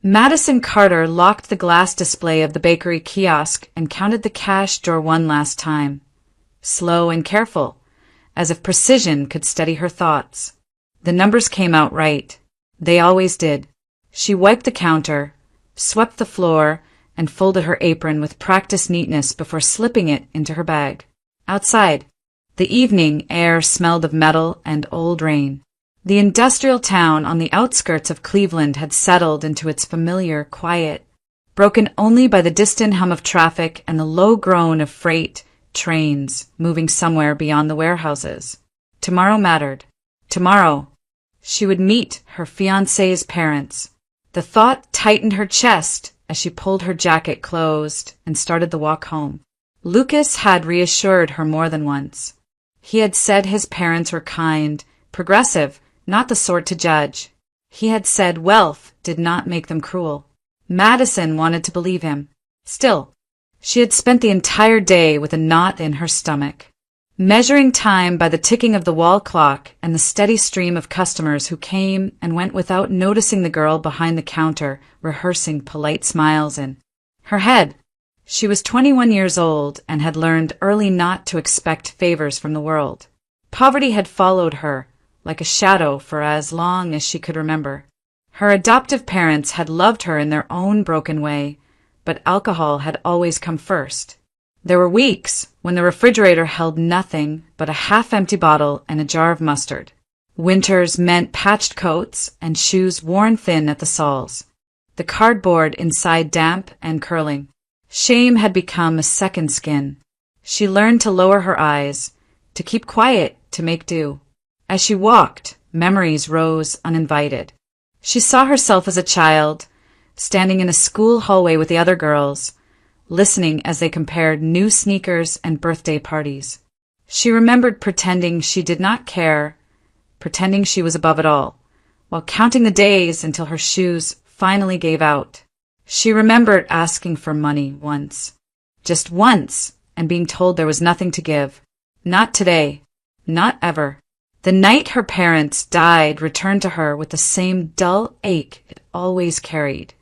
Madison Carter locked the glass display of the bakery kiosk and counted the cash drawer one last time, slow and careful, as if precision could steady her thoughts. The numbers came out right. They always did. She wiped the counter, swept the floor, and folded her apron with practiced neatness before slipping it into her bag. Outside, the evening air smelled of metal and old rain. The industrial town on the outskirts of Cleveland had settled into its familiar quiet, broken only by the distant hum of traffic and the low groan of freight trains moving somewhere beyond the warehouses. Tomorrow mattered. Tomorrow, she would meet her fiancé's parents. The thought tightened her chest as she pulled her jacket closed and started the walk home. Lucas had reassured her more than once. He had said his parents were kind, progressive, not the sort to judge. He had said wealth did not make them cruel. Madison wanted to believe him. Still, she had spent the entire day with a knot in her stomach, measuring time by the ticking of the wall clock and the steady stream of customers who came and went without noticing the girl behind the counter rehearsing polite smiles in her head. She was 21 years old and had learned early not to expect favors from the world. Poverty had followed her like a shadow for as long as she could remember. Her adoptive parents had loved her in their own broken way, but alcohol had always come first. There were weeks when the refrigerator held nothing but a half-empty bottle and a jar of mustard. Winters meant patched coats and shoes worn thin at the soles, the cardboard inside damp and curling. Shame had become a second skin. She learned to lower her eyes, to keep quiet, to make do. As she walked, memories rose uninvited. She saw herself as a child, standing in a school hallway with the other girls, listening as they compared new sneakers and birthday parties. She remembered pretending she did not care, pretending she was above it all, while counting the days until her shoes finally gave out. She remembered asking for money once, just once, and being told there was nothing to give. Not today, not ever. The night her parents died returned to her with the same dull ache it always carried.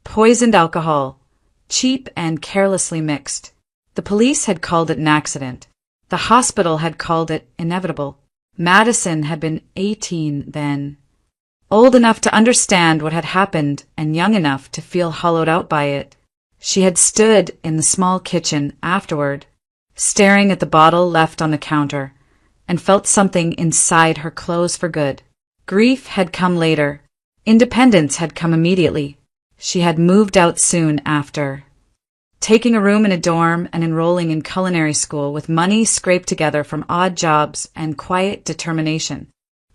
Poisoned alcohol, cheap and carelessly mixed. The police had called it an accident. The hospital had called it inevitable. Madison had been 18 then, old enough to understand what had happened and young enough to feel hollowed out by it. She had stood in the small kitchen afterward, staring at the bottle left on the counter, and felt something inside her close for good. Grief had come later. Independence had come immediately. She had moved out soon after, taking a room in a dorm and enrolling in culinary school with money scraped together from odd jobs and quiet determination.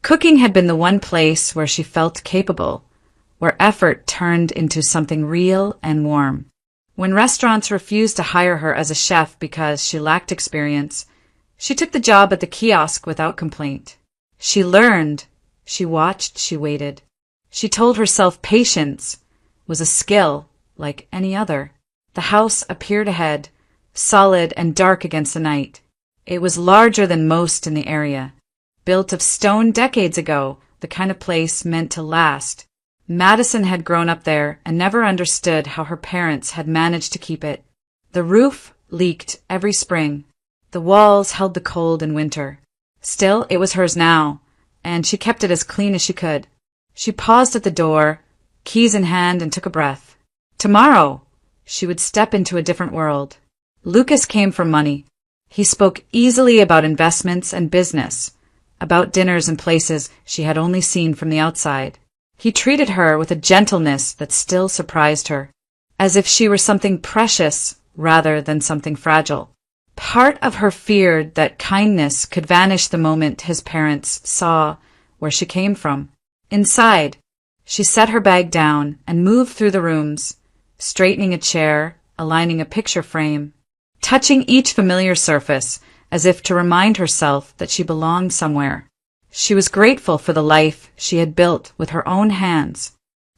Cooking had been the one place where she felt capable, where effort turned into something real and warm. When restaurants refused to hire her as a chef because she lacked experience, she took the job at the kiosk without complaint. She learned, she watched, she waited. She told herself patience was a skill like any other. The house appeared ahead, solid and dark against the night. It was larger than most in the area. Built of stone decades ago, the kind of place meant to last. Madison had grown up there and never understood how her parents had managed to keep it. The roof leaked every spring. The walls held the cold in winter. Still, it was hers now, and she kept it as clean as she could. She paused at the door, keys in hand, and took a breath. Tomorrow, she would step into a different world. Lucas came for money. He spoke easily about investments and business, about dinners and places she had only seen from the outside. He treated her with a gentleness that still surprised her, as if she were something precious rather than something fragile. Part of her feared that kindness could vanish the moment his parents saw where she came from. Inside, she set her bag down and moved through the rooms, straightening a chair, aligning a picture frame, touching each familiar surface as if to remind herself that she belonged somewhere. She was grateful for the life she had built with her own hands.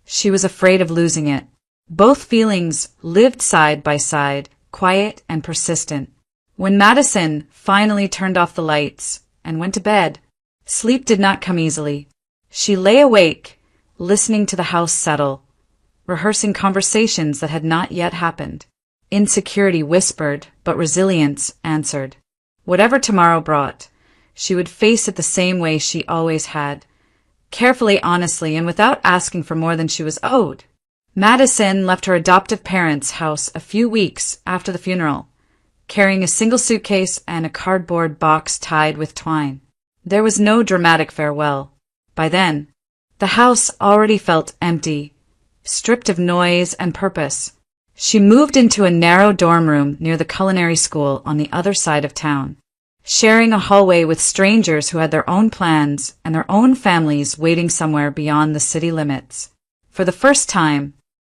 She was afraid of losing it. Both feelings lived side by side, quiet and persistent. When Madison finally turned off the lights and went to bed, sleep did not come easily. She lay awake, listening to the house settle, rehearsing conversations that had not yet happened. Insecurity whispered, but resilience answered. Whatever tomorrow brought, she would face it the same way she always had, carefully, honestly, and without asking for more than she was owed. Madison left her adoptive parents' house a few weeks after the funeral, carrying a single suitcase and a cardboard box tied with twine. There was no dramatic farewell. By then, the house already felt empty, stripped of noise and purpose. She moved into a narrow dorm room near the culinary school on the other side of town, sharing a hallway with strangers who had their own plans and their own families waiting somewhere beyond the city limits. For the first time,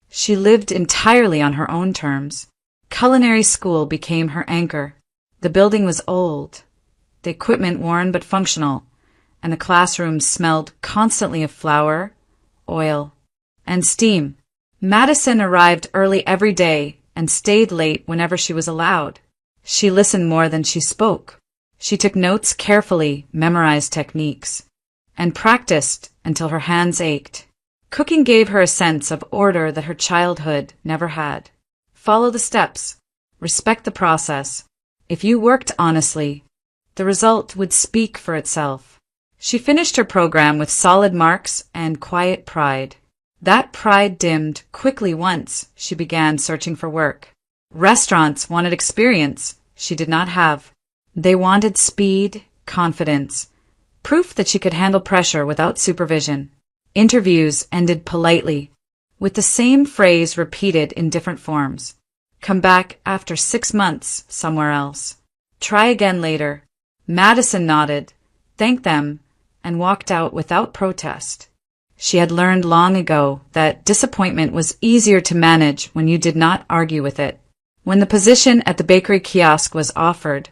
she lived entirely on her own terms. Culinary school became her anchor. The building was old, the equipment worn but functional, and the classrooms smelled constantly of flour, oil, and steam. Madison arrived early every day and stayed late whenever she was allowed. She listened more than she spoke. She took notes carefully, memorized techniques, and practiced until her hands ached. Cooking gave her a sense of order that her childhood never had. Follow the steps. Respect the process. If you worked honestly, the result would speak for itself. She finished her program with solid marks and quiet pride. That pride dimmed quickly once she began searching for work. Restaurants wanted experience she did not have. They wanted speed, confidence, proof that she could handle pressure without supervision. Interviews ended politely, with the same phrase repeated in different forms. Come back after 6 months somewhere else. Try again later. Madison nodded, thanked them, and walked out without protest. She had learned long ago that disappointment was easier to manage when you did not argue with it. When the position at the bakery kiosk was offered,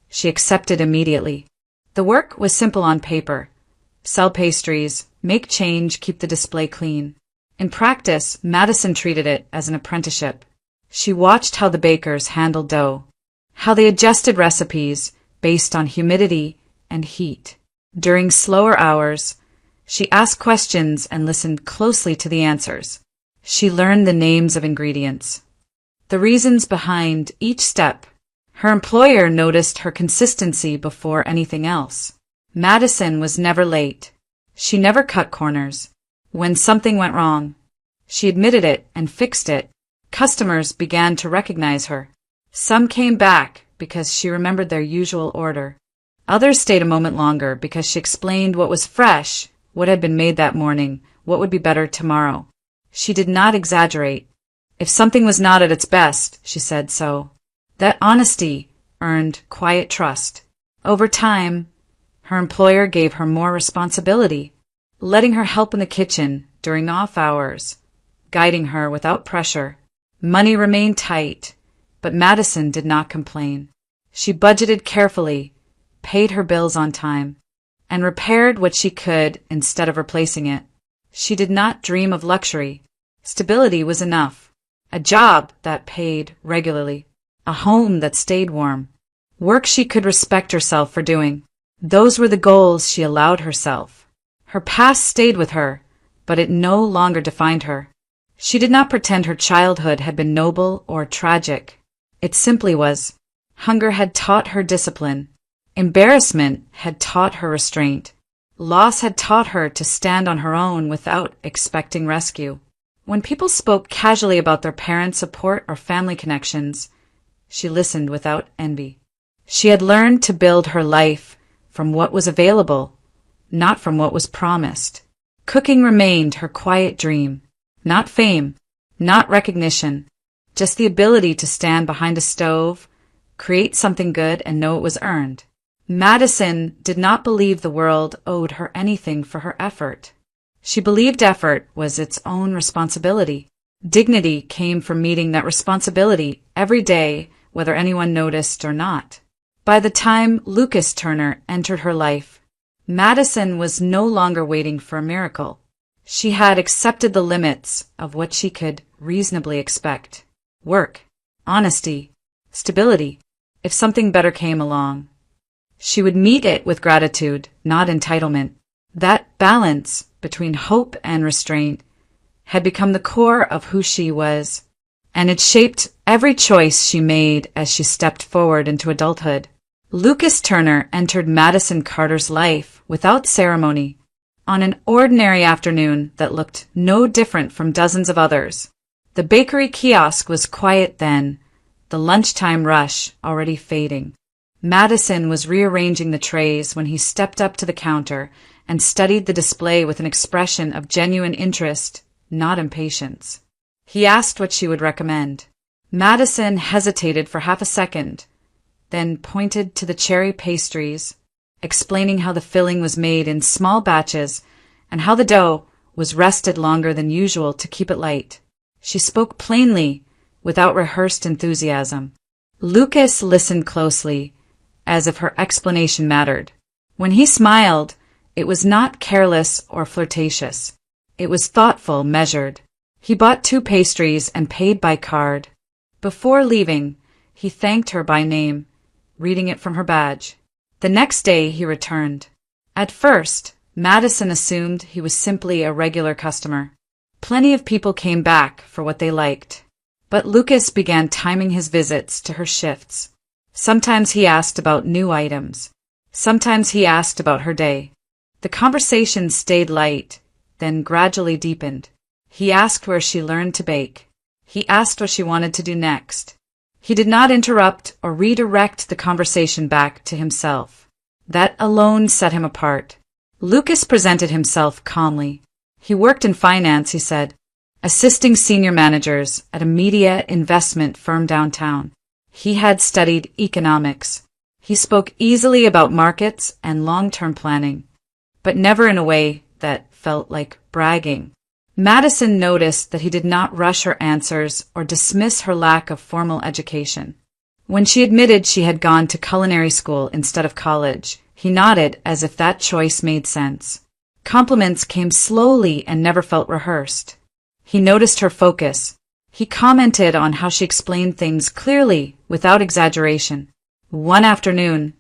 she accepted immediately. The work was simple on paper. Sell pastries, make change, keep the display clean. In practice, Madison treated it as an apprenticeship. She watched how the bakers handled dough, how they adjusted recipes based on humidity and heat. During slower hours, she asked questions and listened closely to the answers. She learned the names of ingredients, the reasons behind each step. Her employer noticed her consistency before anything else. Madison was never late. She never cut corners. When something went wrong, she admitted it and fixed it. Customers began to recognize her. Some came back because she remembered their usual order. Others stayed a moment longer because she explained what was fresh, what had been made that morning, what would be better tomorrow. She did not exaggerate. If something was not at its best, she said so. That honesty earned quiet trust. Over time, her employer gave her more responsibility, letting her help in the kitchen during off hours, guiding her without pressure. Money remained tight, but Madison did not complain. She budgeted carefully, paid her bills on time, and repaired what she could instead of replacing it. She did not dream of luxury. Stability was enough. A job that paid regularly. A home that stayed warm. Work she could respect herself for doing. Those were the goals she allowed herself. Her past stayed with her, but it no longer defined her. She did not pretend her childhood had been noble or tragic. It simply was. Hunger had taught her discipline. Embarrassment had taught her restraint. Loss had taught her to stand on her own without expecting rescue. When people spoke casually about their parents' support or family connections, she listened without envy. She had learned to build her life from what was available, not from what was promised. Cooking remained her quiet dream. Not fame, not recognition, just the ability to stand behind a stove, create something good, and know it was earned. Madison did not believe the world owed her anything for her effort. She believed effort was its own responsibility. Dignity came from meeting that responsibility every day, whether anyone noticed or not. By the time Lucas Turner entered her life, Madison was no longer waiting for a miracle. She had accepted the limits of what she could reasonably expect. Work, honesty, stability. If something better came along, she would meet it with gratitude, not entitlement. That balance between hope and restraint had become the core of who she was, and it shaped every choice she made as she stepped forward into adulthood. Lucas Turner entered Madison Carter's life without ceremony, on an ordinary afternoon that looked no different from dozens of others. The bakery kiosk was quiet then, the lunchtime rush already fading. Madison was rearranging the trays when he stepped up to the counter and studied the display with an expression of genuine interest, not impatience. He asked what she would recommend. Madison hesitated for half a second, then pointed to the cherry pastries, explaining how the filling was made in small batches and how the dough was rested longer than usual to keep it light. She spoke plainly, without rehearsed enthusiasm. Lucas listened closely, as if her explanation mattered. When he smiled, it was not careless or flirtatious. It was thoughtful, measured. He bought 2 pastries and paid by card. Before leaving, he thanked her by name, reading it from her badge. The next day he returned. At first, Madison assumed he was simply a regular customer. Plenty of people came back for what they liked. But Lucas began timing his visits to her shifts. Sometimes he asked about new items. Sometimes he asked about her day. The conversation stayed light, then gradually deepened. He asked where she learned to bake. He asked what she wanted to do next. He did not interrupt or redirect the conversation back to himself. That alone set him apart. Lucas presented himself calmly. He worked in finance, he said, assisting senior managers at a media investment firm downtown. He had studied economics. He spoke easily about markets and long-term planning, but never in a way that felt like bragging. Madison noticed that he did not rush her answers or dismiss her lack of formal education. When she admitted she had gone to culinary school instead of college, he nodded as if that choice made sense. Compliments came slowly and never felt rehearsed. He noticed her focus. He commented on how she explained things clearly, without exaggeration. One afternoon,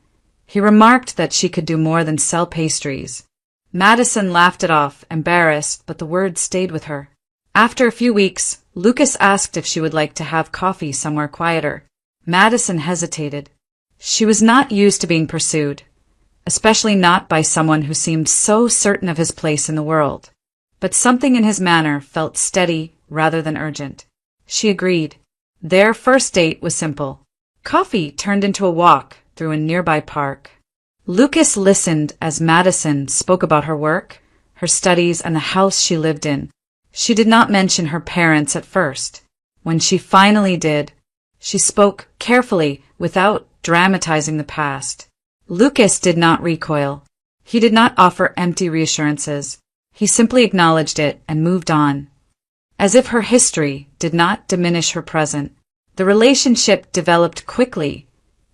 he remarked that she could do more than sell pastries. Madison laughed it off, embarrassed, but the words stayed with her. After a few weeks, Lucas asked if she would like to have coffee somewhere quieter. Madison hesitated. She was not used to being pursued, especially not by someone who seemed so certain of his place in the world. But something in his manner felt steady rather than urgent. She agreed. Their first date was simple. Coffee turned into a walk through a nearby park. Lucas listened as Madison spoke about her work, her studies, and the house she lived in. She did not mention her parents at first. When she finally did, she spoke carefully without dramatizing the past. Lucas did not recoil. He did not offer empty reassurances. He simply acknowledged it and moved on, as if her history did not diminish her present. The relationship developed quickly,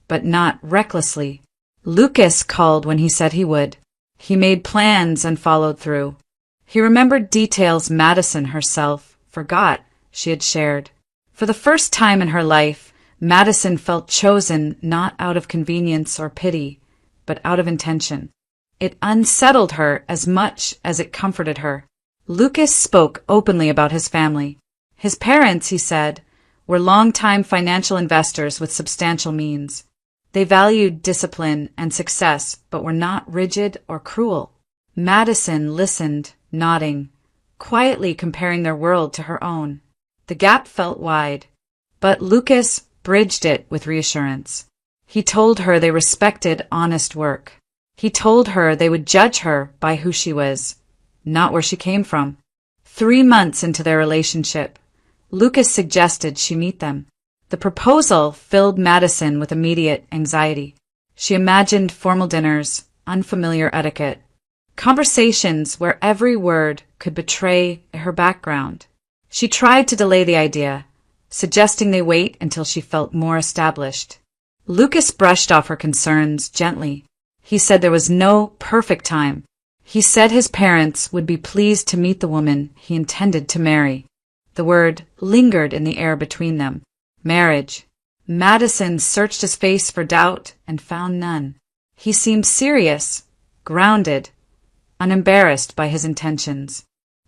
but not recklessly. Lucas called when he said he would. He made plans and followed through. He remembered details Madison herself forgot she had shared. For the first time in her life, Madison felt chosen not out of convenience or pity, but out of intention. It unsettled her as much as it comforted her. Lucas spoke openly about his family. His parents, he said, were long-time financial investors with substantial means. They valued discipline and success, but were not rigid or cruel. Madison listened, nodding, quietly comparing their world to her own. The gap felt wide, but Lucas bridged it with reassurance. He told her they respected honest work. He told her they would judge her by who she was, not where she came from. 3 months into their relationship, Lucas suggested she meet them. The proposal filled Madison with immediate anxiety. She imagined formal dinners, unfamiliar etiquette, conversations where every word could betray her background. She tried to delay the idea, suggesting they wait until she felt more established. Lucas brushed off her concerns gently. He said there was no perfect time. He said his parents would be pleased to meet the woman he intended to marry. The word lingered in the air between them. Marriage. Madison searched his face for doubt and found none. He seemed serious, grounded, unembarrassed by his intentions.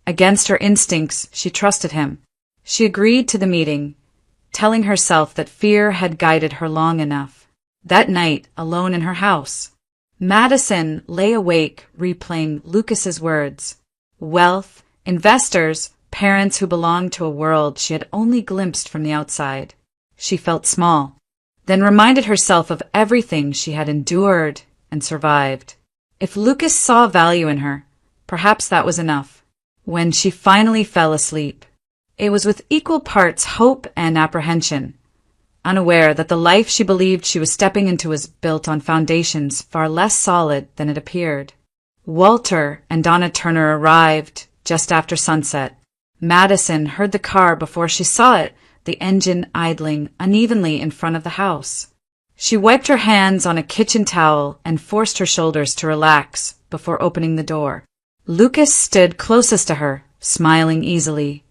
Against her instincts, she trusted him. She agreed to the meeting, telling herself that fear had guided her long enough. That night, alone in her house, Madison lay awake replaying Lucas's words. Wealth, investors, parents who belonged to a world she had only glimpsed from the outside. She felt small, then reminded herself of everything she had endured and survived. If Lucas saw value in her, perhaps that was enough. When she finally fell asleep, it was with equal parts hope and apprehension, unaware that the life she believed she was stepping into was built on foundations far less solid than it appeared. Walter and Donna Turner arrived just after sunset. Madison heard the car before she saw it, the engine idling unevenly in front of the house. She wiped her hands on a kitchen towel and forced her shoulders to relax before opening the door. Lucas stood closest to her, smiling easily,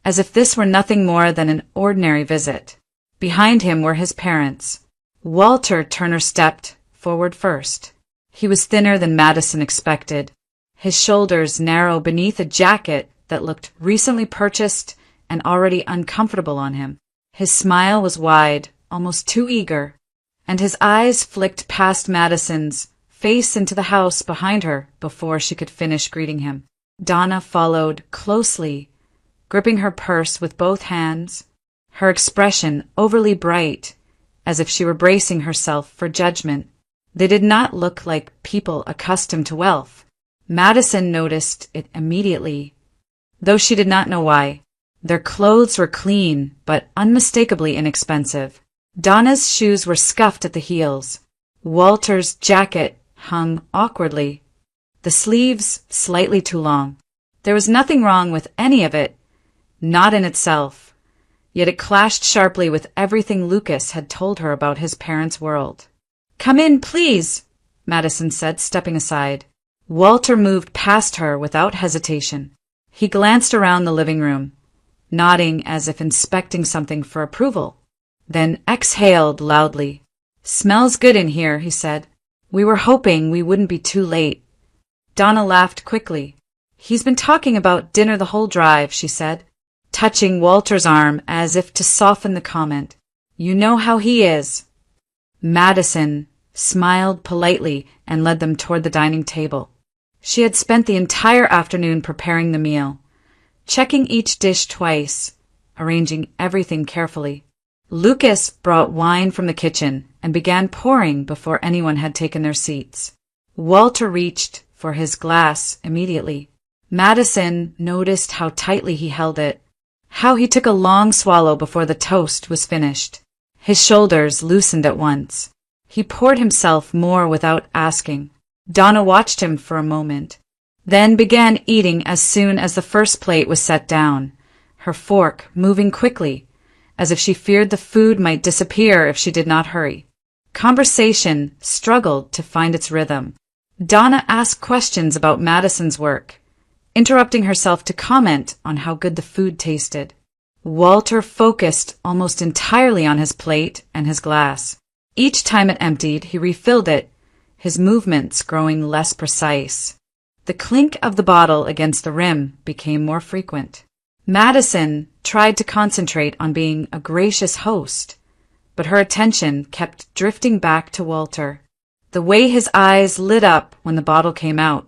as if this were nothing more than an ordinary visit. Behind him were his parents. Walter Turner stepped forward first. He was thinner than Madison expected, his shoulders narrow beneath a jacket that looked recently purchased and already uncomfortable on him. His smile was wide, almost too eager, and his eyes flicked past Madison's face into the house behind her before she could finish greeting him. Donna followed closely, gripping her purse with both hands, her expression overly bright, as if she were bracing herself for judgment. They did not look like people accustomed to wealth. Madison noticed it immediately, though she did not know why. Their clothes were clean, but unmistakably inexpensive. Donna's shoes were scuffed at the heels. Walter's jacket hung awkwardly, the sleeves slightly too long. There was nothing wrong with any of it, not in itself, yet it clashed sharply with everything Lucas had told her about his parents' world. "Come in, please," Madison said, stepping aside. Walter moved past her without hesitation. He glanced around the living room, nodding as if inspecting something for approval, then exhaled loudly. "Smells good in here," he said. "We were hoping we wouldn't be too late." Donna laughed quickly. "He's been talking about dinner the whole drive," she said, touching Walter's arm as if to soften the comment. "You know how he is." Madison smiled politely and led them toward the dining table. She had spent the entire afternoon preparing the meal, checking each dish twice, arranging everything carefully. Lucas brought wine from the kitchen and began pouring before anyone had taken their seats. Walter reached for his glass immediately. Madison noticed how tightly he held it, how he took a long swallow before the toast was finished. His shoulders loosened at once. He poured himself more without asking. Donna watched him for a moment, then began eating as soon as the first plate was set down, her fork moving quickly, as if she feared the food might disappear if she did not hurry. Conversation struggled to find its rhythm. Donna asked questions about Madison's work, interrupting herself to comment on how good the food tasted. Walter focused almost entirely on his plate and his glass. Each time it emptied, he refilled it, his movements growing less precise. The clink of the bottle against the rim became more frequent. Madison tried to concentrate on being a gracious host, but her attention kept drifting back to Walter. The way his eyes lit up when the bottle came out,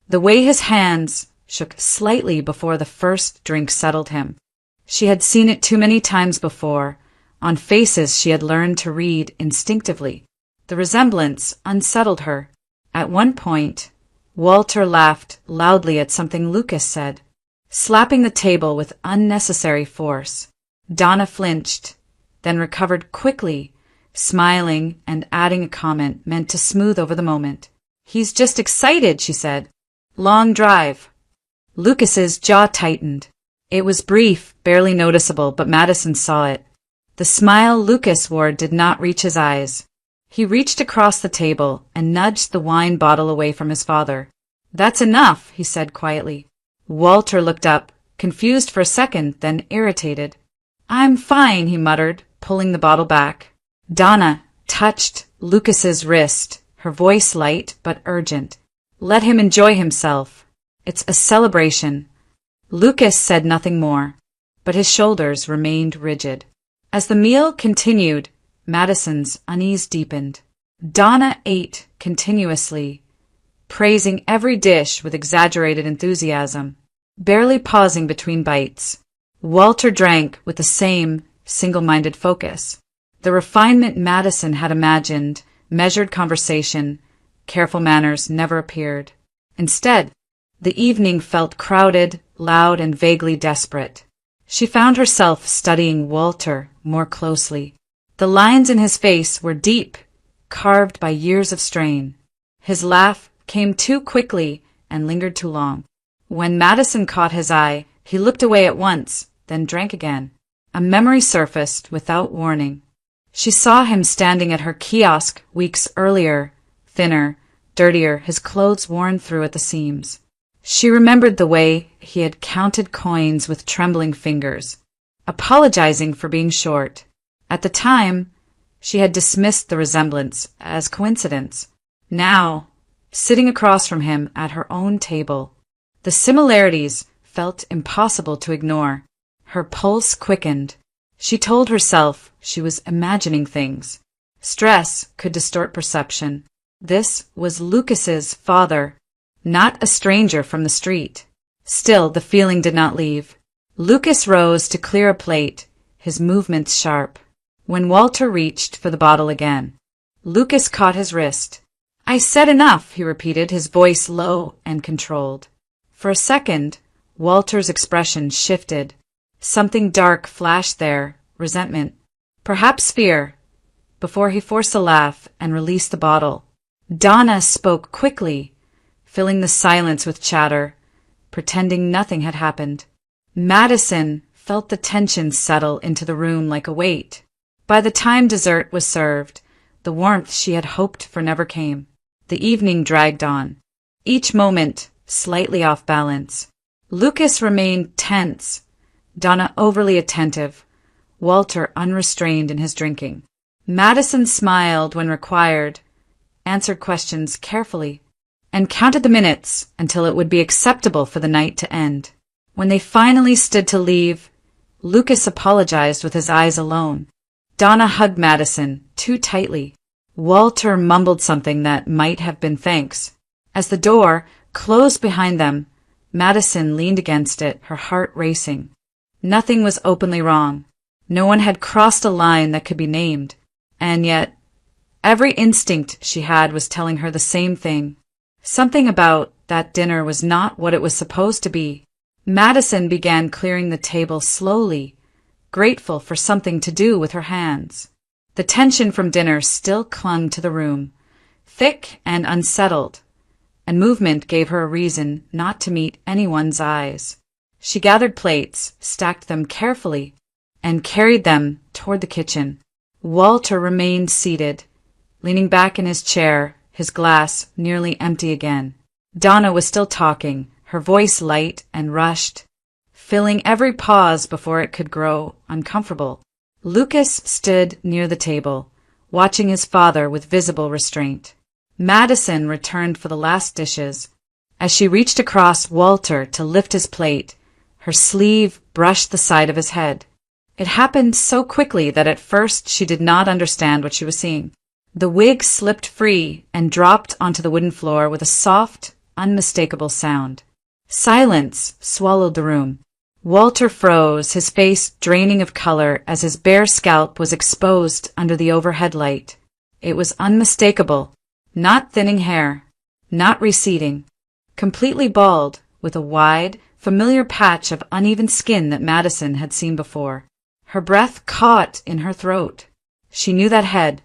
the way his hands shook slightly before the first drink settled him. She had seen it too many times before, on faces she had learned to read instinctively. The resemblance unsettled her. At one point, Walter laughed loudly at something Lucas said, slapping the table with unnecessary force. Donna flinched, then recovered quickly, smiling and adding a comment meant to smooth over the moment. "He's just excited," she said. "Long drive." Lucas's jaw tightened. It was brief, barely noticeable, but Madison saw it. The smile Lucas wore did not reach his eyes. He reached across the table and nudged the wine bottle away from his father. "That's enough," he said quietly. Walter looked up, confused for a second, then irritated. "I'm fine," he muttered, pulling the bottle back. Donna touched Lucas's wrist, her voice light but urgent. "Let him enjoy himself. It's a celebration. Lucas said nothing more, but his shoulders remained rigid. As the meal continued, Madison's unease deepened. Donna ate continuously, praising every dish with exaggerated enthusiasm, barely pausing between bites. Walter drank with the same single-minded focus. The refinement Madison had imagined, measured conversation, careful manners never appeared. Instead, the evening felt crowded, loud, and vaguely desperate. She found herself studying Walter more closely. The lines in his face were deep, carved by years of strain. His laugh came too quickly and lingered too long. When Madison caught his eye, he looked away at once, then drank again. A memory surfaced without warning. She saw him standing at her kiosk weeks earlier, thinner, dirtier, his clothes worn through at the seams. She remembered the way he had counted coins with trembling fingers, apologizing for being short. At the time, she had dismissed the resemblance as coincidence. Now, sitting across from him at her own table, the similarities felt impossible to ignore. Her pulse quickened. She told herself she was imagining things. Stress could distort perception. This was Lucas's father, not a stranger from the street. Still, the feeling did not leave. Lucas rose to clear a plate, his movements sharp. When Walter reached for the bottle again, Lucas caught his wrist. "I said enough," he repeated, his voice low and controlled. For a second, Walter's expression shifted. Something dark flashed there, resentment, perhaps fear, before he forced a laugh and released the bottle. Donna spoke quickly, filling the silence with chatter, pretending nothing had happened. Madison felt the tension settle into the room like a weight. By the time dessert was served, the warmth she had hoped for never came. The evening dragged on, each moment slightly off balance. Lucas remained tense, Donna overly attentive, Walter unrestrained in his drinking. Madison smiled when required, answered questions carefully, and counted the minutes until it would be acceptable for the night to end. When they finally stood to leave, Lucas apologized with his eyes alone. Donna hugged Madison too tightly. Walter mumbled something that might have been thanks. As the door closed behind them, Madison leaned against it, her heart racing. Nothing was openly wrong. No one had crossed a line that could be named. And yet, every instinct she had was telling her the same thing. Something about that dinner was not what it was supposed to be. Madison began clearing the table slowly, grateful for something to do with her hands. The tension from dinner still clung to the room, thick and unsettled, and movement gave her a reason not to meet anyone's eyes. She gathered plates, stacked them carefully, and carried them toward the kitchen. Walter remained seated, leaning back in his chair, his glass nearly empty again. Donna was still talking, her voice light and rushed, filling every pause before it could grow uncomfortable. Lucas stood near the table, watching his father with visible restraint. Madison returned for the last dishes. As she reached across Walter to lift his plate, her sleeve brushed the side of his head. It happened so quickly that at first she did not understand what she was seeing. The wig slipped free and dropped onto the wooden floor with a soft, unmistakable sound. Silence swallowed the room. Walter froze, his face draining of color as his bare scalp was exposed under the overhead light. It was unmistakable, not thinning hair, not receding, completely bald, with a wide, familiar patch of uneven skin that Madison had seen before. Her breath caught in her throat. She knew that head.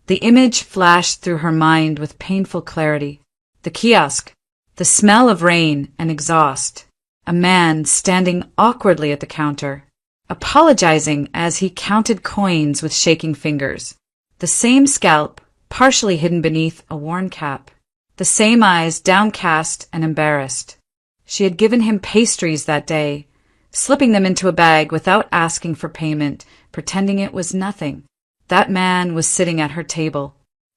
The image flashed through her mind with painful clarity. The kiosk, the smell of rain and exhaust, a man standing awkwardly at the counter, apologizing as he counted coins with shaking fingers. The same scalp, partially hidden beneath a worn cap. The same eyes downcast and embarrassed. She had given him pastries that day, slipping them into a bag without asking for payment, pretending it was nothing. That man was sitting at her table.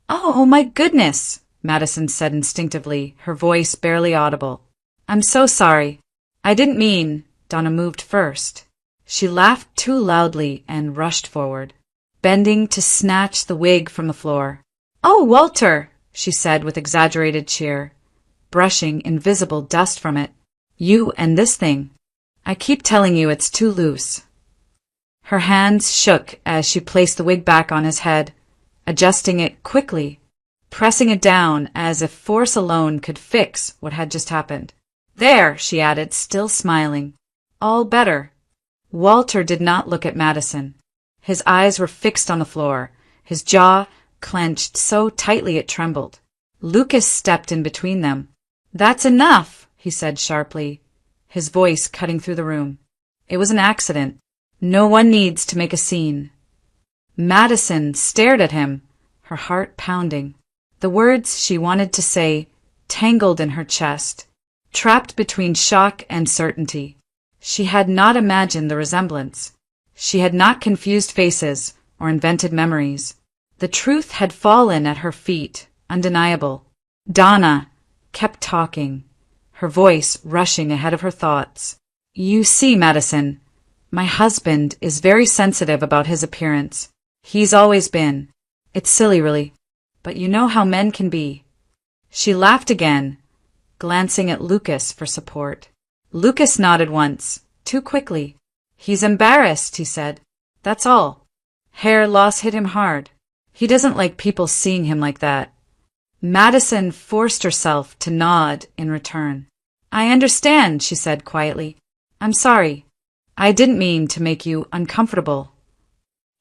"Oh, my goodness," Madison said instinctively, her voice barely audible. "I'm so sorry. I didn't mean," Donna moved first. She laughed too loudly and rushed forward, bending to snatch the wig from the floor. "Oh, Walter," she said with exaggerated cheer, brushing invisible dust from it. "You and this thing. I keep telling you it's too loose." Her hands shook as she placed the wig back on his head, adjusting it quickly, pressing it down as if force alone could fix what had just happened. "There," she added, still smiling. "All better." Walter did not look at Madison. His eyes were fixed on the floor, his jaw clenched so tightly it trembled. Lucas stepped in between them. "That's enough," he said sharply, his voice cutting through the room. "It was an accident. No one needs to make a scene." Madison stared at him, her heart pounding. The words she wanted to say tangled in her chest, trapped between shock and certainty. She had not imagined the resemblance. She had not confused faces or invented memories. The truth had fallen at her feet, undeniable. Donna kept talking, her voice rushing ahead of her thoughts. "You see, Madison, my husband is very sensitive about his appearance. He's always been. It's silly, really, but you know how men can be." She laughed again, glancing at Lucas for support. Lucas nodded once, too quickly. "He's embarrassed," he said. "That's all. Hair loss hit him hard. He doesn't like people seeing him like that." Madison forced herself to nod in return. "I understand," she said quietly. "I'm sorry. I didn't mean to make you uncomfortable."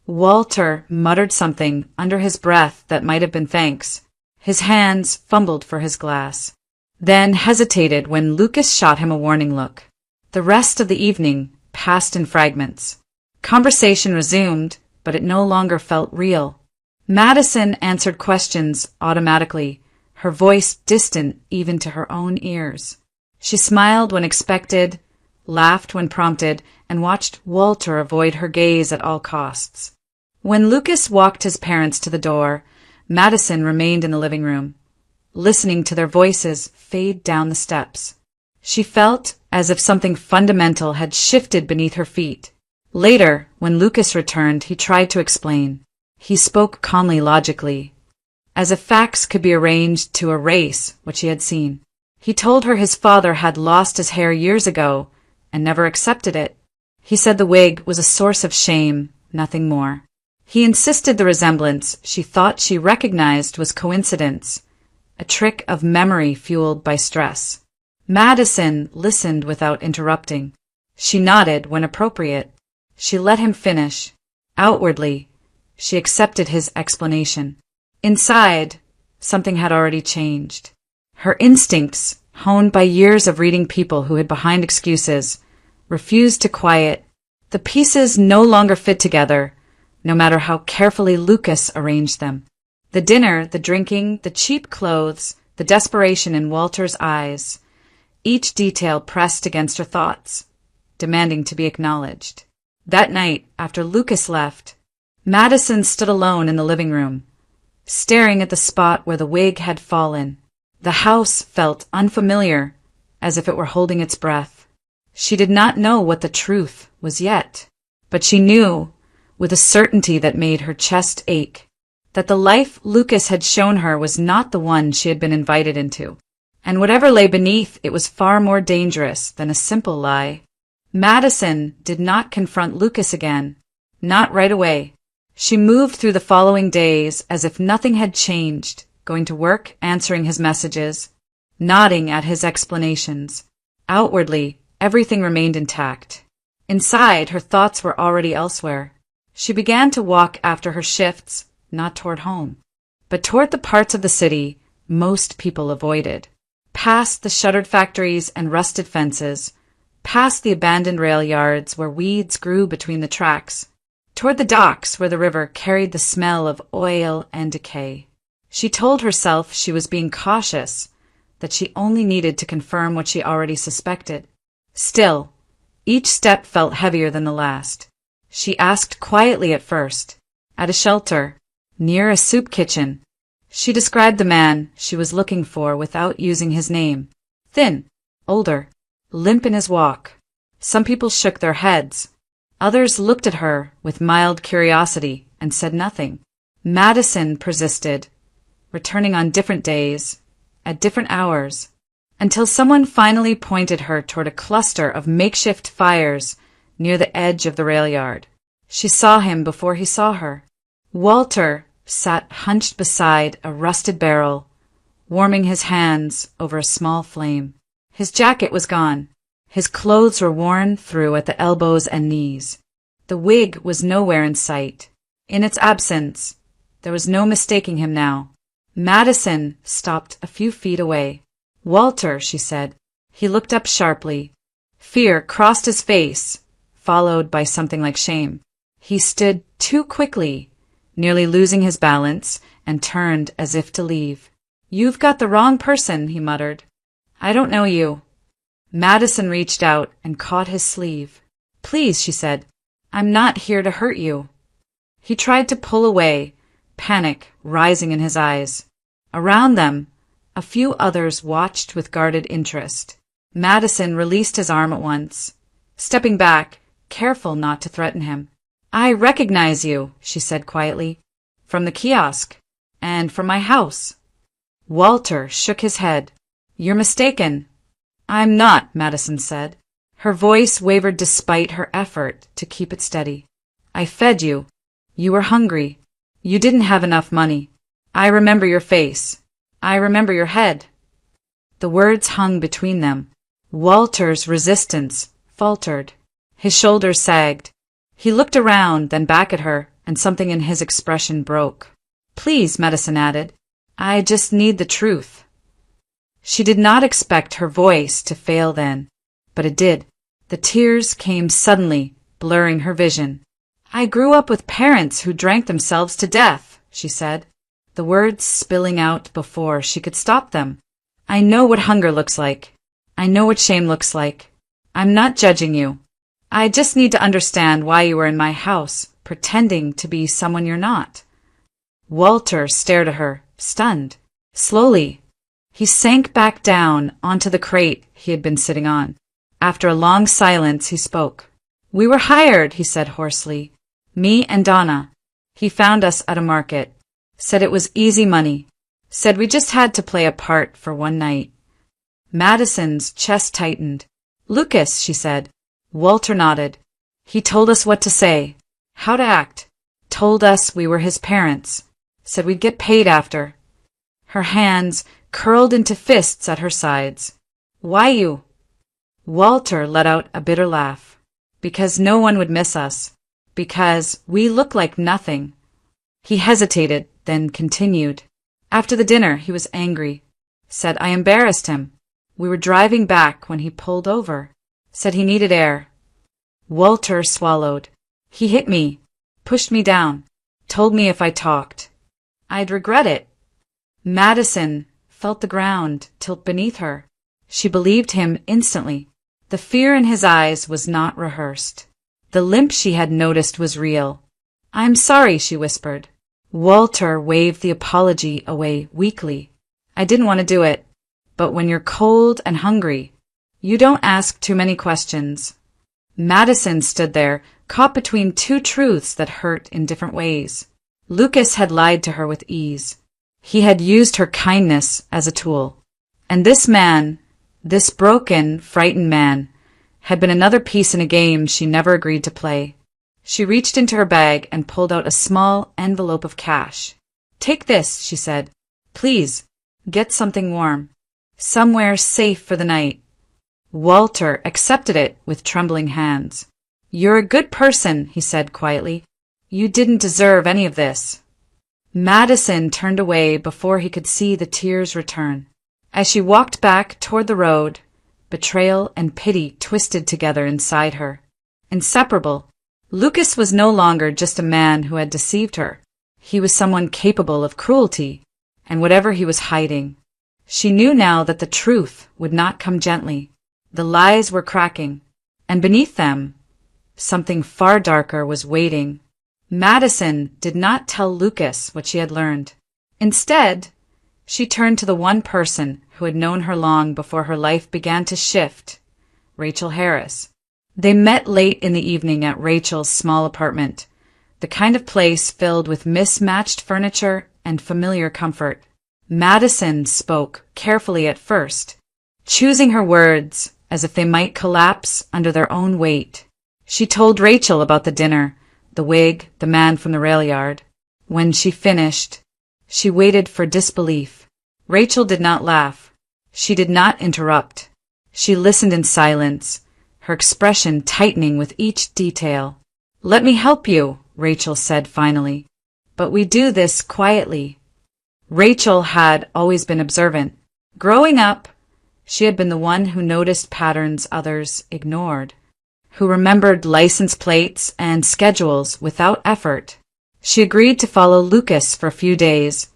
Walter muttered something under his breath that might have been thanks. His hands fumbled for his glass, then hesitated when Lucas shot him a warning look. The rest of the evening passed in fragments. Conversation resumed, but it no longer felt real. Madison answered questions automatically, her voice distant even to her own ears. She smiled when expected, laughed when prompted, and watched Walter avoid her gaze at all costs. When Lucas walked his parents to the door, Madison remained in the living room, listening to their voices fade down the steps. She felt as if something fundamental had shifted beneath her feet. Later, when Lucas returned, he tried to explain. He spoke calmly, logically, as if facts could be arranged to erase what she had seen. He told her his father had lost his hair years ago and never accepted it. He said the wig was a source of shame, nothing more. He insisted the resemblance she thought she recognized was coincidence, a trick of memory fueled by stress. Madison listened without interrupting. She nodded when appropriate. She let him finish. Outwardly, she accepted his explanation. Inside, something had already changed. Her instincts, honed by years of reading people who hid behind excuses, refused to quiet. The pieces no longer fit together, no matter how carefully Lucas arranged them. The dinner, the drinking, the cheap clothes, the desperation in Walter's eyes, each detail pressed against her thoughts, demanding to be acknowledged. That night, after Lucas left, Madison stood alone in the living room, staring at the spot where the wig had fallen. The house felt unfamiliar, as if it were holding its breath. She did not know what the truth was yet, but she knew, with a certainty that made her chest ache, that the life Lucas had shown her was not the one she had been invited into, and whatever lay beneath it was far more dangerous than a simple lie. Madison did not confront Lucas again, not right away. She moved through the following days as if nothing had changed, going to work, answering his messages, nodding at his explanations. Outwardly, everything remained intact. Inside, her thoughts were already elsewhere. She began to walk after her shifts, not toward home, but toward the parts of the city most people avoided. Past the shuttered factories and rusted fences, past the abandoned rail yards where weeds grew between the tracks, toward the docks where the river carried the smell of oil and decay. She told herself she was being cautious, that she only needed to confirm what she already suspected. Still, each step felt heavier than the last. She asked quietly at first, at a shelter, near a soup kitchen. She described the man she was looking for without using his name. Thin, older, limp in his walk, Some people shook their heads. Others looked at her with mild curiosity and said nothing. Madison persisted, returning on different days, at different hours, until someone finally pointed her toward a cluster of makeshift fires near the edge of the rail yard. She saw him before he saw her. Walter sat hunched beside a rusted barrel, warming his hands over a small flame. His jacket was gone. His clothes were worn through at the elbows and knees. The wig was nowhere in sight. In its absence, there was no mistaking him now. Madison stopped a few feet away. "Walter," she said. He looked up sharply. Fear crossed his face, followed by something like shame. He stood too quickly, nearly losing his balance, and turned as if to leave. "You've got the wrong person," he muttered. "I don't know you." Madison reached out and caught his sleeve. "Please," she said, "I'm not here to hurt you." He tried to pull away, panic rising in his eyes. Around them, a few others watched with guarded interest. Madison released his arm at once, stepping back, careful not to threaten him. "I recognize you," she said quietly, "from the kiosk, and from my house." Walter shook his head. "You're mistaken." "I'm not," Madison said. Her voice wavered despite her effort to keep it steady. "I fed you. You were hungry. You didn't have enough money. I remember your face. I remember your head." The words hung between them. Walter's resistance faltered. His shoulders sagged. He looked around, then back at her, and something in his expression broke. "Please," Madison added, "I just need the truth." She did not expect her voice to fail then, but it did. The tears came suddenly, blurring her vision. "I grew up with parents who drank themselves to death," she said, the words spilling out before she could stop them. "I know what hunger looks like. I know what shame looks like. I'm not judging you. I just need to understand why you were in my house, pretending to be someone you're not." Walter stared at her, stunned. Slowly, he sank back down onto the crate he had been sitting on. After a long silence, he spoke. "We were hired," he said hoarsely. "Me and Donna. He found us at a market. Said it was easy money. Said we just had to play a part for one night." Madison's chest tightened. "Lucas," she said. Walter nodded. "He told us what to say, how to act. Told us we were his parents. Said we'd get paid after." Her hands curled into fists at her sides. "Why you?" Walter let out a bitter laugh. "Because no one would miss us. Because we look like nothing." He hesitated, then continued. "After the dinner, he was angry. Said I embarrassed him. We were driving back when he pulled over. Said he needed air." Walter swallowed. "He hit me, pushed me down, told me if I talked, I'd regret it." Madison felt the ground tilt beneath her. She believed him instantly. The fear in his eyes was not rehearsed. The limp she had noticed was real. "I'm sorry," she whispered. Walter waved the apology away weakly. "I didn't want to do it. But when you're cold and hungry, you don't ask too many questions." Madison stood there, caught between two truths that hurt in different ways. Lucas had lied to her with ease. He had used her kindness as a tool. And this man, this broken, frightened man, had been another piece in a game she never agreed to play. She reached into her bag and pulled out a small envelope of cash. "Take this," she said. "Please, get something warm. Somewhere safe for the night." Walter accepted it with trembling hands. "You're a good person," he said quietly. "You didn't deserve any of this." Madison turned away before he could see the tears return. As she walked back toward the road, betrayal and pity twisted together inside her. Inseparable. Lucas was no longer just a man who had deceived her. He was someone capable of cruelty, and whatever he was hiding. She knew now that the truth would not come gently. The lies were cracking, and beneath them, something far darker was waiting. Madison did not tell Lucas what she had learned. Instead, she turned to the one person who had known her long before her life began to shift, Rachel Harris. They met late in the evening at Rachel's small apartment, the kind of place filled with mismatched furniture and familiar comfort. Madison spoke carefully at first, choosing her words as if they might collapse under their own weight. She told Rachel about the dinner, the wig, the man from the rail yard. When she finished, she waited for disbelief. Rachel did not laugh. She did not interrupt. She listened in silence, her expression tightening with each detail. "Let me help you," Rachel said finally. "But we do this quietly." Rachel had always been observant. Growing up, she had been the one who noticed patterns others ignored, who remembered license plates and schedules without effort. She agreed to follow Lucas for a few days.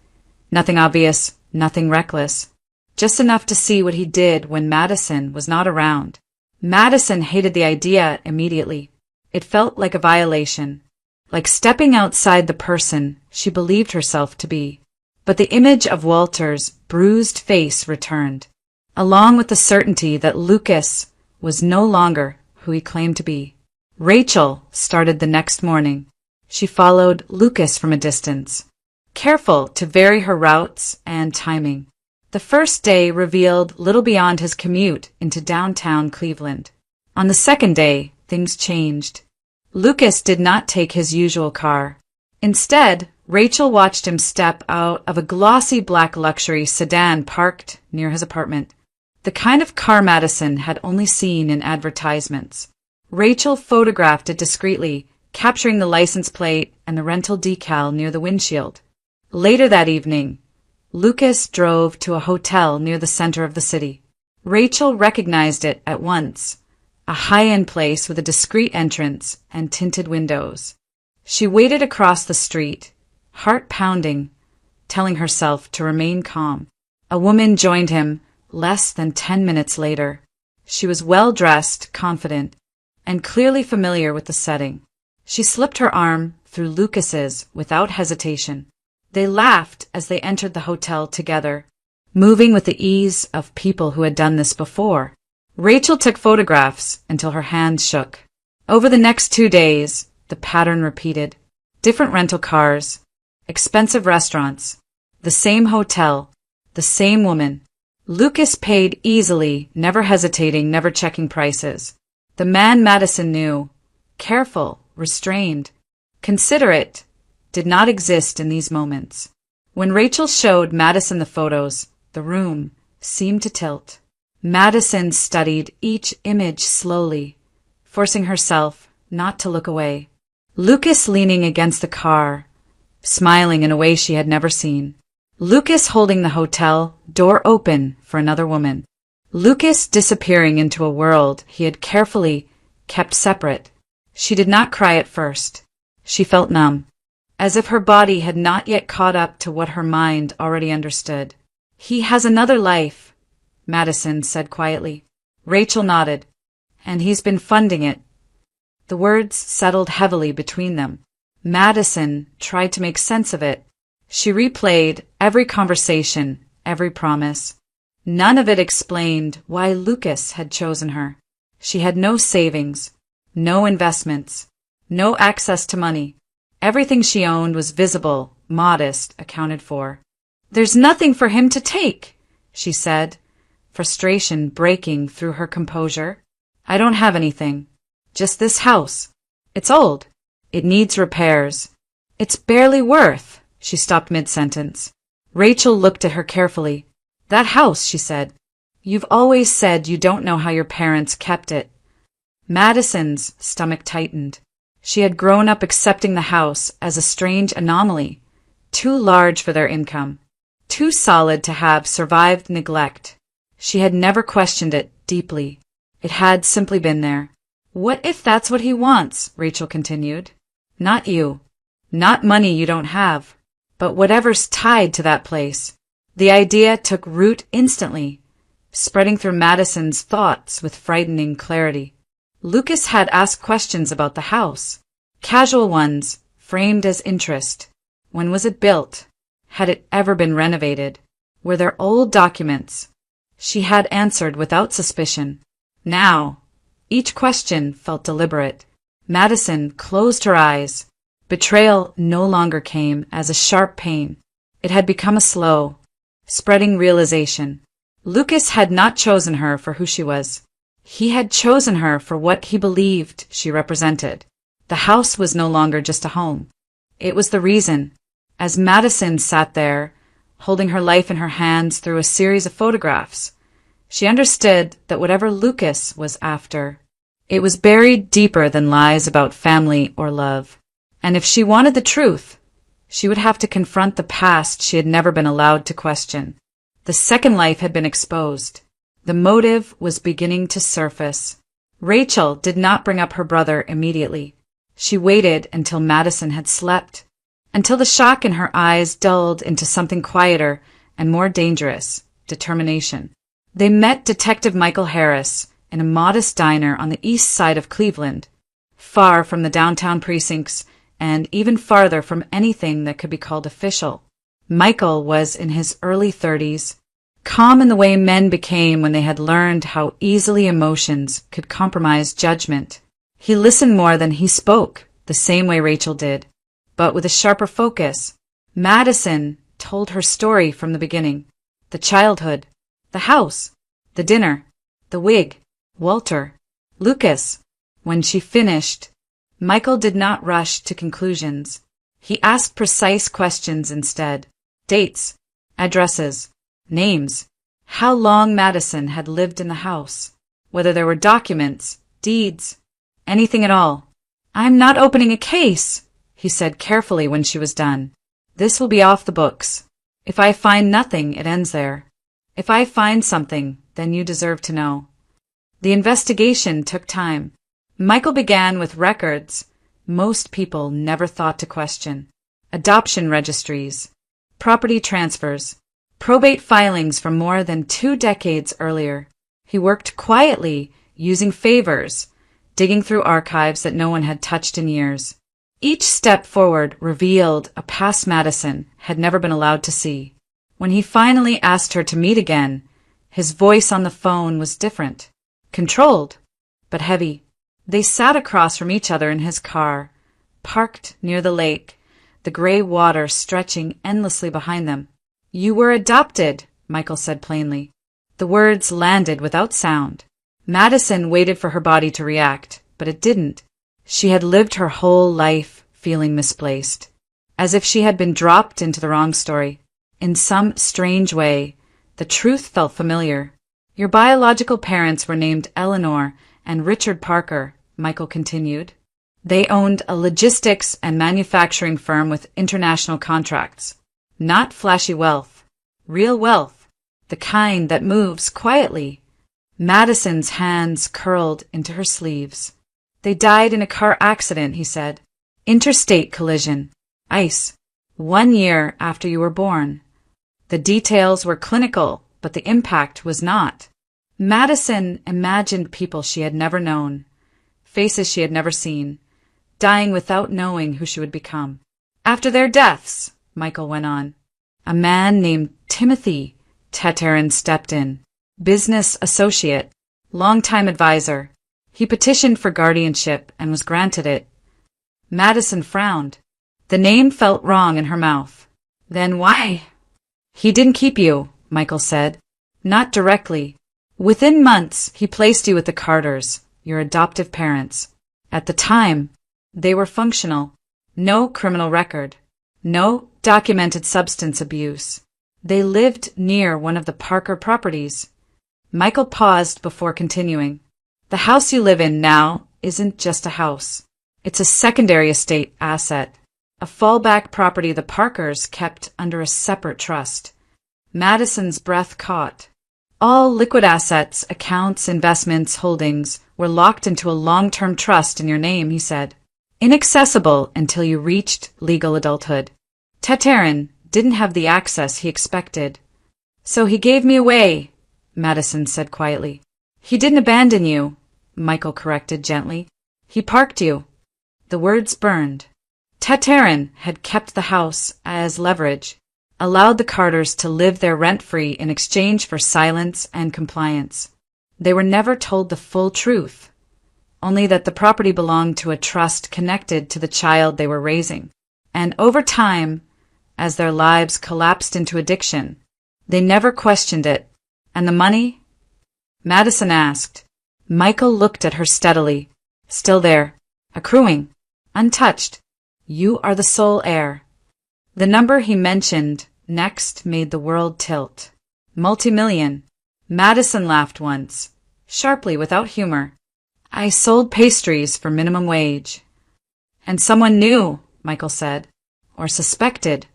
Nothing obvious, nothing reckless. Just enough to see what he did when Madison was not around. Madison hated the idea immediately. It felt like a violation, like stepping outside the person she believed herself to be. But the image of Walter's bruised face returned, along with the certainty that Lucas was no longer who he claimed to be. Rachel started the next morning. She followed Lucas from a distance, careful to vary her routes and timing. The first day revealed little beyond his commute into downtown Cleveland. On the second day, things changed. Lucas did not take his usual car. Instead, Rachel watched him step out of a glossy black luxury sedan parked near his apartment, the kind of car Madison had only seen in advertisements. Rachel photographed it discreetly, capturing the license plate and the rental decal near the windshield. Later that evening, Lucas drove to a hotel near the center of the city. Rachel recognized it at once, a high-end place with a discreet entrance and tinted windows. She waited across the street, heart pounding, telling herself to remain calm. A woman joined him less than 10 minutes later. She was well-dressed, confident, and clearly familiar with the setting. She slipped her arm through Lucas's without hesitation. They laughed as they entered the hotel together, moving with the ease of people who had done this before. Rachel took photographs until her hands shook. Over the next 2 days, the pattern repeated. Different rental cars, expensive restaurants, the same hotel, the same woman. Lucas paid easily, never hesitating, never checking prices. The man Madison knew, careful, restrained, considerate, did not exist in these moments. When Rachel showed Madison the photos, the room seemed to tilt. Madison studied each image slowly, forcing herself not to look away. Lucas leaning against the car, smiling in a way she had never seen. Lucas holding the hotel door open for another woman. Lucas disappearing into a world he had carefully kept separate. She did not cry at first. She felt numb, as if her body had not yet caught up to what her mind already understood. "He has another life," Madison said quietly. Rachel nodded. "And he's been funding it." The words settled heavily between them. Madison tried to make sense of it. She replayed every conversation, every promise. None of it explained why Lucas had chosen her. She had no savings, no investments, no access to money. Everything she owned was visible, modest, accounted for. "There's nothing for him to take," she said, frustration breaking through her composure. "I don't have anything. Just this house. It's old. It needs repairs. It's barely worth—" She stopped mid-sentence. Rachel looked at her carefully. "That house," she said. "You've always said you don't know how your parents kept it." Madison's stomach tightened. She had grown up accepting the house as a strange anomaly, too large for their income, too solid to have survived neglect. She had never questioned it deeply. It had simply been there. "What if that's what he wants?" Rachel continued. "Not you. Not money you don't have. But whatever's tied to that place." The idea took root instantly, spreading through Madison's thoughts with frightening clarity. Lucas had asked questions about the house. Casual ones, framed as interest. When was it built? Had it ever been renovated? Were there old documents? She had answered without suspicion. Now, Each question felt deliberate. Madison closed her eyes. Betrayal no longer came as a sharp pain. It had become a slow, spreading realization. Lucas had not chosen her for who she was. He had chosen her for what he believed she represented. The house was no longer just a home. It was the reason. As Madison sat there, holding her life in her hands through a series of photographs, she understood that whatever Lucas was after, it was buried deeper than lies about family or love. And if she wanted the truth, she would have to confront the past she had never been allowed to question. The second life had been exposed. The motive was beginning to surface. Rachel did not bring up her brother immediately. She waited until Madison had slept, until the shock in her eyes dulled into something quieter and more dangerous, determination. They met Detective Michael Harris in a modest diner on the east side of Cleveland, far from the downtown precincts and even farther from anything that could be called official. Michael was in his early 30s, calm in the way men became when they had learned how easily emotions could compromise judgment. He listened more than he spoke, the same way Rachel did, but with a sharper focus. Madison told her story from the beginning. The childhood, the house, the dinner, the wig, Walter, Lucas. When she finished, Michael did not rush to conclusions. He asked precise questions instead. Dates, addresses, names, how long Madison had lived in the house, whether there were documents, deeds, anything at all. "I'm not opening a case," he said carefully when she was done. "This will be off the books. If I find nothing, it ends there. If I find something, then you deserve to know." The investigation took time. Michael began with records most people never thought to question. Adoption registries, property transfers, probate filings from more than 2 decades earlier. He worked quietly, using favors, digging through archives that no one had touched in years. Each step forward revealed a past Madison had never been allowed to see. When he finally asked her to meet again, his voice on the phone was different, controlled, but heavy. They sat across from each other in his car, parked near the lake, the gray water stretching endlessly behind them. "You were adopted," Michael said plainly. The words landed without sound. Madison waited for her body to react, but it didn't. She had lived her whole life feeling misplaced, as if she had been dropped into the wrong story. In some strange way, the truth felt familiar. "Your biological parents were named Eleanor and Richard Parker," Michael continued. "They owned a logistics and manufacturing firm with international contracts. Not flashy wealth, real wealth, the kind that moves quietly." Madison's hands curled into her sleeves. "They died in a car accident," he said. "Interstate collision. Ice. 1 year after you were born." The details were clinical, but the impact was not. Madison imagined people she had never known, faces she had never seen, dying without knowing who she would become. "After their deaths," Michael went on, "a man named Timothy Teterin stepped in. Business associate, longtime advisor. He petitioned for guardianship and was granted it." Madison frowned. The name felt wrong in her mouth. "Then why?" "He didn't keep you," Michael said. "Not directly. Within months, he placed you with the Carters, your adoptive parents. At the time, they were functional. No criminal record. No documented substance abuse. They lived near one of the Parker properties." Michael paused before continuing. "The house you live in now isn't just a house. It's a secondary estate asset, a fallback property the Parkers kept under a separate trust." Madison's breath caught. "All liquid assets, accounts, investments, holdings were locked into a long-term trust in your name," he said. "Inaccessible until you reached legal adulthood. Teterin didn't have the access he expected. So he gave me away," Madison said quietly. "He didn't abandon you," Michael corrected gently. "He parked you." The words burned. Teterin had kept the house as leverage, allowed the Carters to live there rent-free in exchange for silence and compliance. They were never told the full truth. only that the property belonged to a trust connected to the child they were raising. And over time, as their lives collapsed into addiction, they never questioned it. And the money? Madison asked. Michael looked at her steadily. Still there, accruing, untouched. You are the sole heir. The number he mentioned next made the world tilt. Multi-million. Madison laughed once, sharply without humor. I sold pastries for minimum wage. And someone knew, Michael said, or suspected.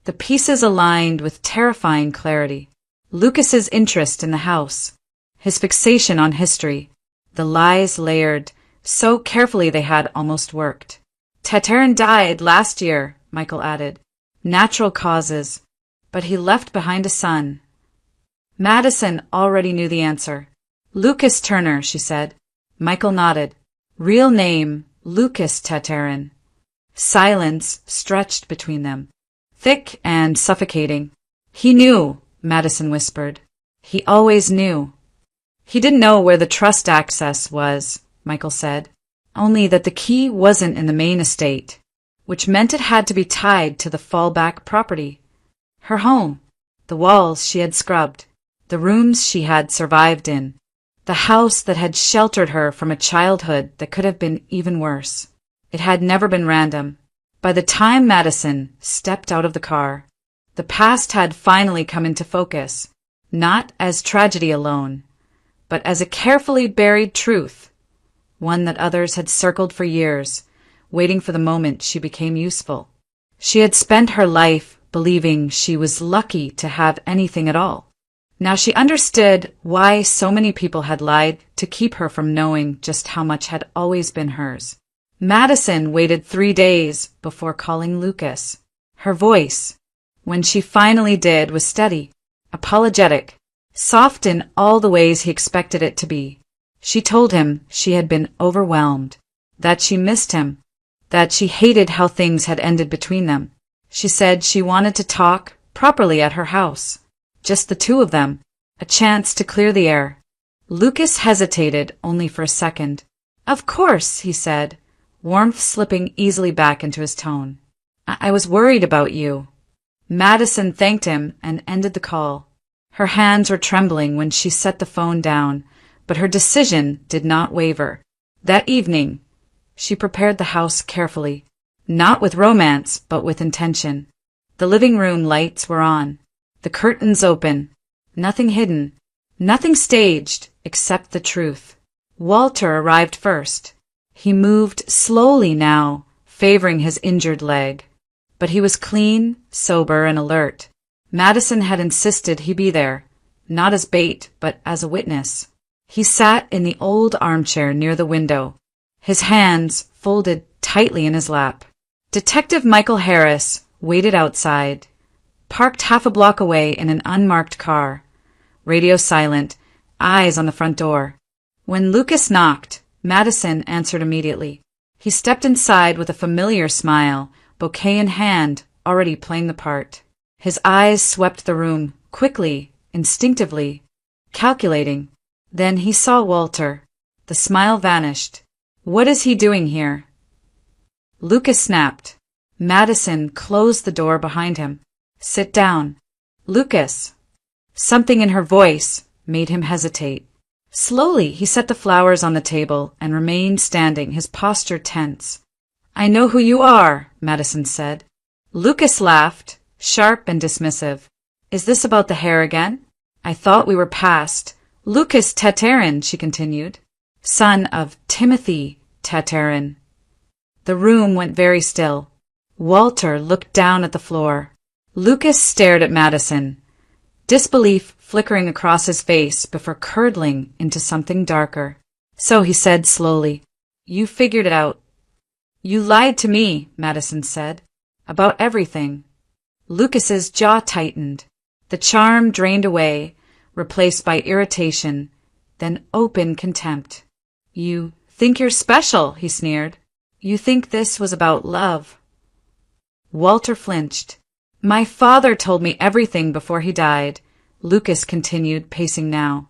The pieces aligned with terrifying clarity. Lucas's interest in the house, his fixation on history, the lies layered so carefully they had almost worked. Tatarin died last year, Michael added. Natural causes, but he left behind a son. Madison already knew the answer. Lucas Turner, she said. Michael nodded. Real name, Lucas Tatarin. Silence stretched between them, thick and suffocating. He knew, Madison whispered. He always knew. He didn't know where the trust access was, Michael said, only that the key wasn't in the main estate, which meant it had to be tied to the fallback property. Her home, the walls she had scrubbed, the rooms she had survived in, the house that had sheltered her from a childhood that could have been even worse. It had never been random. By the time Madison stepped out of the car, the past had finally come into focus, not as tragedy alone, but as a carefully buried truth, one that others had circled for years, waiting for the moment she became useful. She had spent her life believing she was lucky to have anything at all. Now she understood why so many people had lied to keep her from knowing just how much had always been hers. Madison waited 3 days before calling Lucas. Her voice, when she finally did, was steady, apologetic, soft in all the ways he expected it to be. She told him she had been overwhelmed, that she missed him, that she hated how things had ended between them. She said she wanted to talk properly at her house, just the two of them, a chance to clear the air. Lucas hesitated only for a second. Of course, he said, warmth slipping easily back into his tone. I was worried about you. Madison thanked him and ended the call. Her hands were trembling when she set the phone down, but her decision did not waver. That evening, she prepared the house carefully, not with romance, but with intention. The living room lights were on, the curtains open, nothing hidden, nothing staged except the truth. Walter arrived first. He moved slowly now, favoring his injured leg. But he was clean, sober, and alert. Madison had insisted he be there, not as bait, but as a witness. He sat in the old armchair near the window, his hands folded tightly in his lap. Detective Michael Harris waited outside, parked half a block away in an unmarked car, radio silent, eyes on the front door. When Lucas knocked, Madison answered immediately. He stepped inside with a familiar smile, bouquet in hand, already playing the part. His eyes swept the room, quickly, instinctively, calculating. Then he saw Walter. The smile vanished. What is he doing here? Lucas snapped. Madison closed the door behind him. Sit down. Lucas. Something in her voice made him hesitate. Slowly, he set the flowers on the table and remained standing, his posture tense. I know who you are, Madison said. Lucas laughed, sharp and dismissive. Is this about the hair again? I thought we were past. Lucas Tatarin, she continued, son of Timothy Tatarin. The room went very still. Walter looked down at the floor. Lucas stared at Madison, disbelief flickering across his face before curdling into something darker. So he said slowly, You figured it out. You lied to me, Madison said, about everything. Lucas's jaw tightened. The charm drained away, replaced by irritation, then open contempt. You think you're special, he sneered. You think this was about love. Walter flinched. My father told me everything before he died, Lucas continued, pacing now.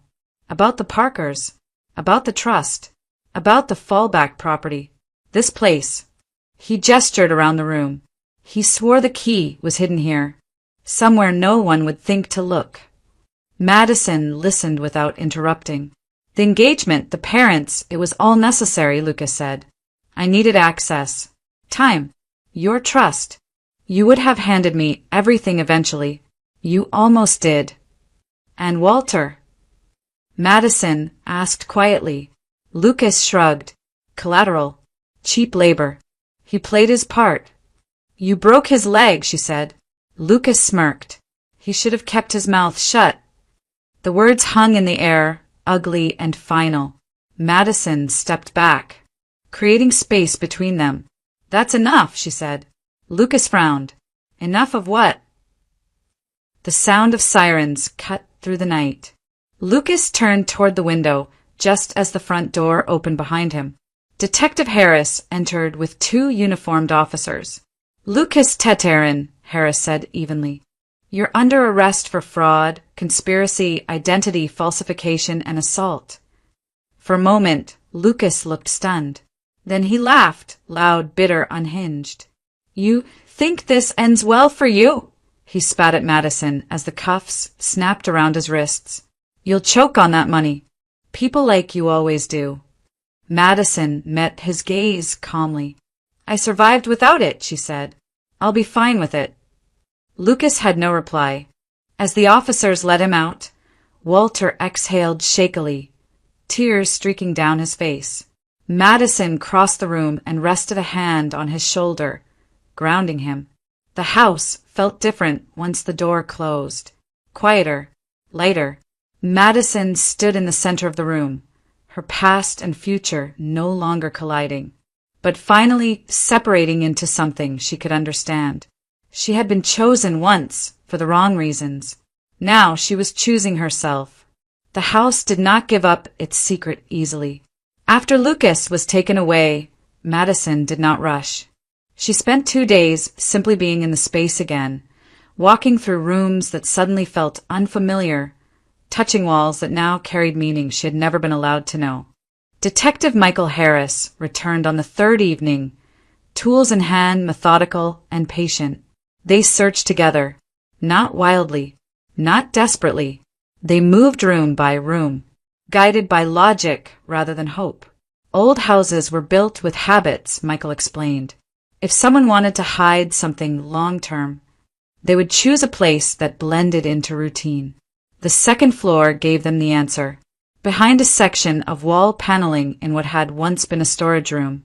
About the Parkers, about the trust. About the fallback property. This place. He gestured around the room. He swore the key was hidden here, somewhere no one would think to look. Madison listened without interrupting. The engagement, the parents, it was all necessary, Lucas said. I needed access. Time. Your trust. You would have handed me everything eventually. You almost did. And Walter? Madison asked quietly. Lucas shrugged. Collateral. Cheap labor. He played his part. You broke his leg, she said. Lucas smirked. He should have kept his mouth shut. The words hung in the air, ugly and final. Madison stepped back, creating space between them. That's enough, she said. Lucas frowned. Enough of what? The sound of sirens cut through the night. Lucas turned toward the window just as the front door opened behind him. Detective Harris entered with 2 uniformed officers. Lucas Teterin, Harris said evenly. You're under arrest for fraud, conspiracy, identity falsification, and assault. For a moment, Lucas looked stunned. Then he laughed, loud, bitter, unhinged. You think this ends well for you? He spat at Madison as the cuffs snapped around his wrists. You'll choke on that money. People like you always do. Madison met his gaze calmly. I survived without it, she said. I'll be fine with it. Lucas had no reply. As the officers let him out, Walter exhaled shakily, tears streaking down his face. Madison crossed the room and rested a hand on his shoulder, grounding him. The house felt different once the door closed. Quieter, lighter. Madison stood in the center of the room, her past and future no longer colliding, but finally separating into something she could understand. She had been chosen once for the wrong reasons. Now she was choosing herself. The house did not give up its secret easily. After Lucas was taken away, Madison did not rush. She spent 2 days simply being in the space again, walking through rooms that suddenly felt unfamiliar, touching walls that now carried meaning she had never been allowed to know. Detective Michael Harris returned on the 3rd evening, tools in hand, methodical and patient. They searched together, not wildly, not desperately. They moved room by room, guided by logic rather than hope. Old houses were built with habits, Michael explained. If someone wanted to hide something long-term, they would choose a place that blended into routine. The 2nd floor gave them the answer. Behind a section of wall paneling in what had once been a storage room,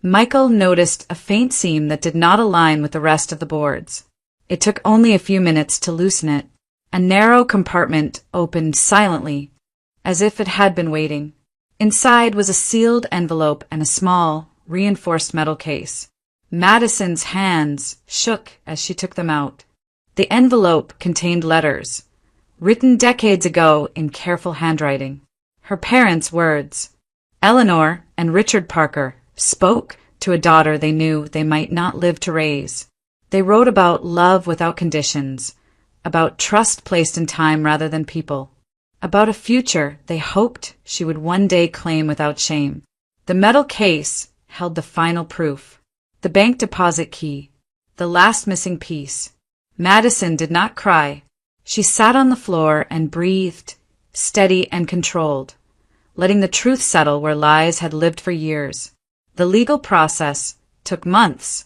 Michael noticed a faint seam that did not align with the rest of the boards. It took only a few minutes to loosen it. A narrow compartment opened silently, as if it had been waiting. Inside was a sealed envelope and a small, reinforced metal case. Madison's hands shook as she took them out. The envelope contained letters, written decades ago in careful handwriting. Her parents' words. Eleanor and Richard Parker spoke to a daughter they knew they might not live to raise. They wrote about love without conditions, about trust placed in time rather than people, about a future they hoped she would one day claim without shame. The metal case held the final proof, the bank deposit key, the last missing piece. Madison did not cry. She sat on the floor and breathed, steady and controlled, letting the truth settle where lies had lived for years. The legal process took months,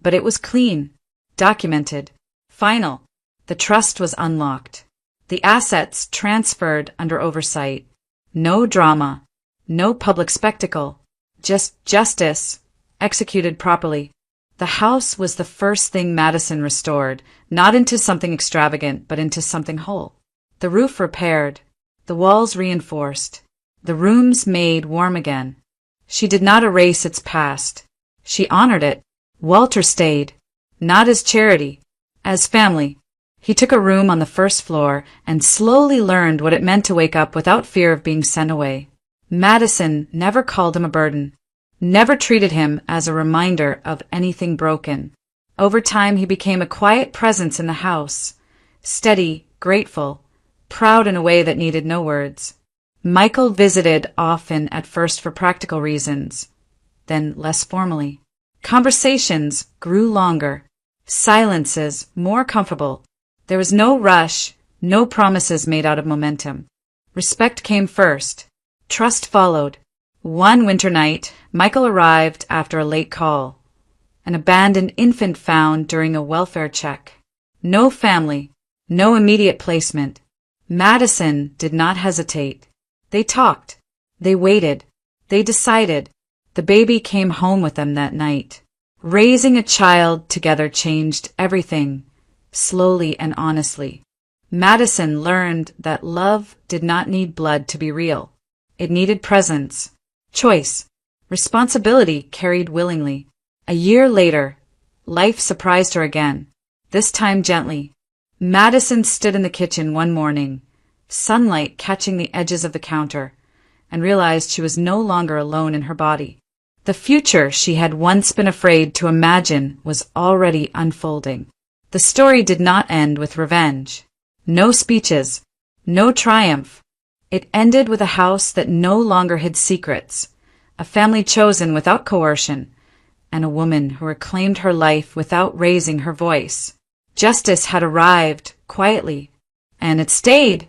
but it was clean, documented, final. The trust was unlocked. The assets transferred under oversight. No drama, no public spectacle, just justice, executed properly. The house was the first thing Madison restored, not into something extravagant, but into something whole. The roof repaired, the walls reinforced, the rooms made warm again. She did not erase its past. She honored it. Walter stayed, not as charity, as family. He took a room on the 1st floor and slowly learned what it meant to wake up without fear of being sent away. Madison never called him a burden, never treated him as a reminder of anything broken. Over time, he became a quiet presence in the house, steady, grateful, proud in a way that needed no words. Michael visited often at first for practical reasons, then less formally. Conversations grew longer, silences more comfortable. There was no rush, no promises made out of momentum. Respect came first. Trust followed. One winter night, Michael arrived after a late call. An abandoned infant found during a welfare check. No family, no immediate placement. Madison did not hesitate. They talked. They waited. They decided. The baby came home with them that night. Raising a child together changed everything, slowly and honestly. Madison learned that love did not need blood to be real. It needed presence, choice, responsibility carried willingly. A year later, life surprised her again, this time gently. Madison stood in the kitchen one morning, sunlight catching the edges of the counter, and realized she was no longer alone in her body. The future she had once been afraid to imagine was already unfolding. The story did not end with revenge. No speeches, no triumph. It ended with a house that no longer hid secrets, a family chosen without coercion, and a woman who reclaimed her life without raising her voice. Justice had arrived quietly, and it stayed.